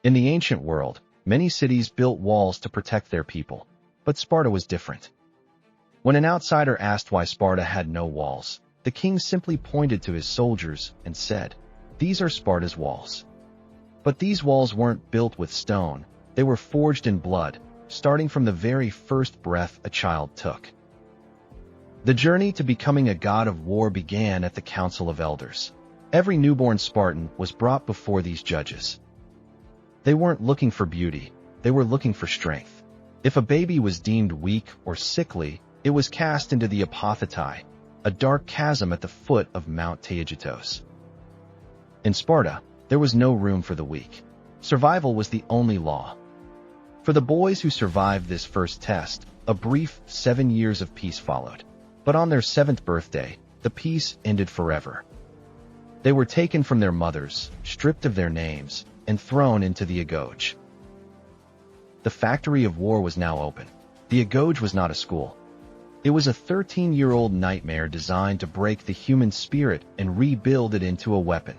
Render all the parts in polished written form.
In the ancient world, many cities built walls to protect their people, but Sparta was different. When an outsider asked why Sparta had no walls, the king simply pointed to his soldiers and said, "These are Sparta's walls." But these walls weren't built with stone, they were forged in blood, starting from the very first breath a child took. The journey to becoming a god of war began at the Council of Elders. Every newborn Spartan was brought before these judges. They weren't looking for beauty, they were looking for strength. If a baby was deemed weak or sickly, it was cast into the apothetai, a dark chasm at the foot of Mount Taygetos. In Sparta, there was no room for the weak. Survival was the only law. For the boys who survived this first test, a brief 7 years of peace followed. But on their 7th birthday, the peace ended forever. They were taken from their mothers, stripped of their names, and thrown into the Agoge. The factory of war was now open. The Agoge was not a school. It was a 13-year-old nightmare designed to break the human spirit and rebuild it into a weapon.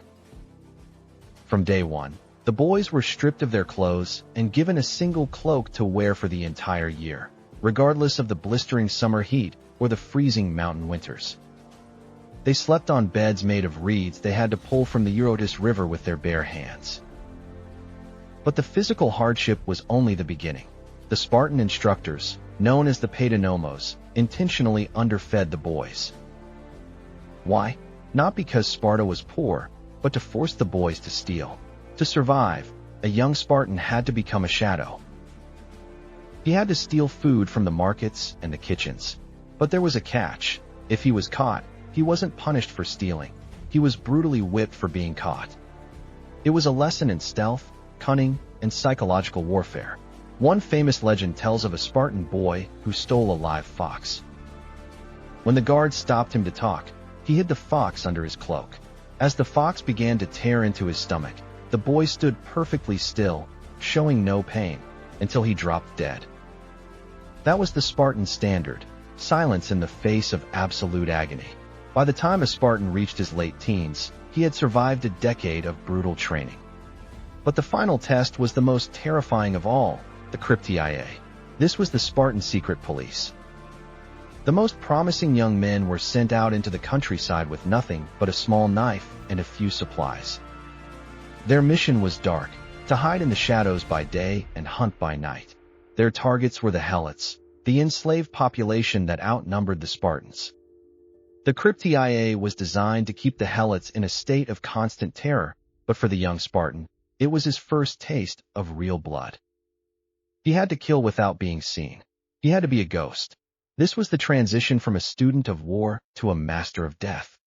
From day one, the boys were stripped of their clothes and given a single cloak to wear for the entire year, regardless of the blistering summer heat or the freezing mountain winters. They slept on beds made of reeds they had to pull from the Eurotas River with their bare hands. But the physical hardship was only the beginning. The Spartan instructors, known as the Paidonomos, intentionally underfed the boys. Why? Not because Sparta was poor, but to force the boys to steal. To survive, a young Spartan had to become a shadow. He had to steal food from the markets and the kitchens. But there was a catch. If he was caught, he wasn't punished for stealing. He was brutally whipped for being caught. It was a lesson in stealth, cunning, and psychological warfare. One famous legend tells of a Spartan boy who stole a live fox. When the guards stopped him to talk, he hid the fox under his cloak. As the fox began to tear into his stomach, the boy stood perfectly still, showing no pain, until he dropped dead. That was the Spartan standard, silence in the face of absolute agony. By the time a Spartan reached his late teens, he had survived a decade of brutal training. But the final test was the most terrifying of all, the Crypteia. This was the Spartan secret police. The most promising young men were sent out into the countryside with nothing but a small knife and a few supplies. Their mission was dark, to hide in the shadows by day and hunt by night. Their targets were the Helots, the enslaved population that outnumbered the Spartans. The Crypteia was designed to keep the Helots in a state of constant terror, but for the young Spartan, it was his first taste of real blood. He had to kill without being seen. He had to be a ghost. This was the transition from a student of war to a master of death.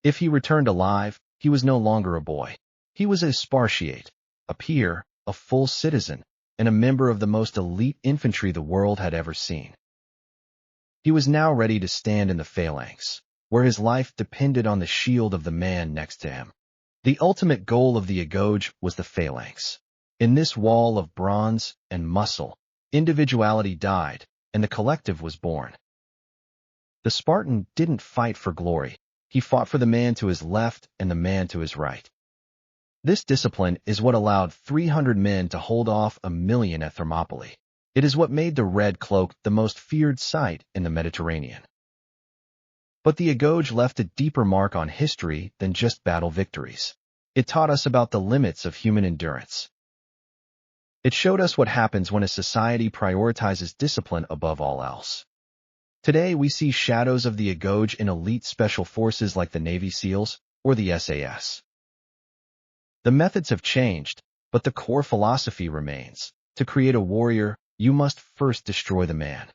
If he returned alive, he was no longer a boy. He was a Spartiate, a peer, a full citizen, and a member of the most elite infantry the world had ever seen. He was now ready to stand in the phalanx, where his life depended on the shield of the man next to him. The ultimate goal of the Agoge was the phalanx. In this wall of bronze and muscle, individuality died, and the collective was born. The Spartan didn't fight for glory. He fought for the man to his left and the man to his right. This discipline is what allowed 300 men to hold off 1,000,000 at Thermopylae. It is what made the red cloak the most feared sight in the Mediterranean. But the Agoge left a deeper mark on history than just battle victories. It taught us about the limits of human endurance. It showed us what happens when a society prioritizes discipline above all else. Today we see shadows of the Agoge in elite special forces like the Navy SEALs or the SAS. The methods have changed, but the core philosophy remains. To create a warrior, you must first destroy the man.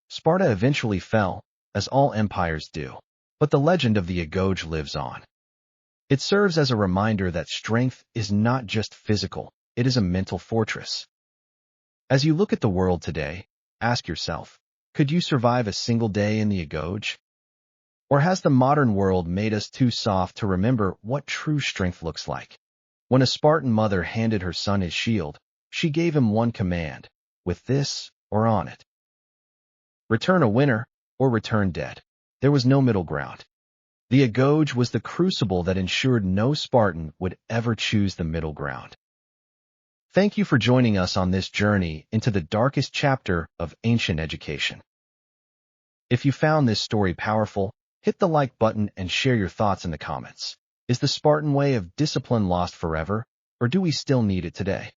Sparta eventually fell, as all empires do, but the legend of the Agoge lives on. It serves as a reminder that strength is not just physical, it is a mental fortress. As you look at the world today, ask yourself, could you survive a single day in the Agoge? Or has the modern world made us too soft to remember what true strength looks like? When a Spartan mother handed her son his shield, she gave him one command, with this or on it. Return a winner or return dead. There was no middle ground. The Agoge was the crucible that ensured no Spartan would ever choose the middle ground. Thank you for joining us on this journey into the darkest chapter of ancient education. If you found this story powerful, hit the like button and share your thoughts in the comments. Is the Spartan way of discipline lost forever, or do we still need it today?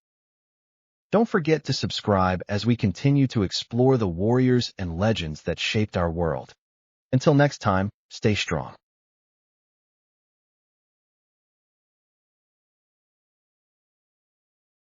Don't forget to subscribe as we continue to explore the warriors and legends that shaped our world. Until next time, stay strong.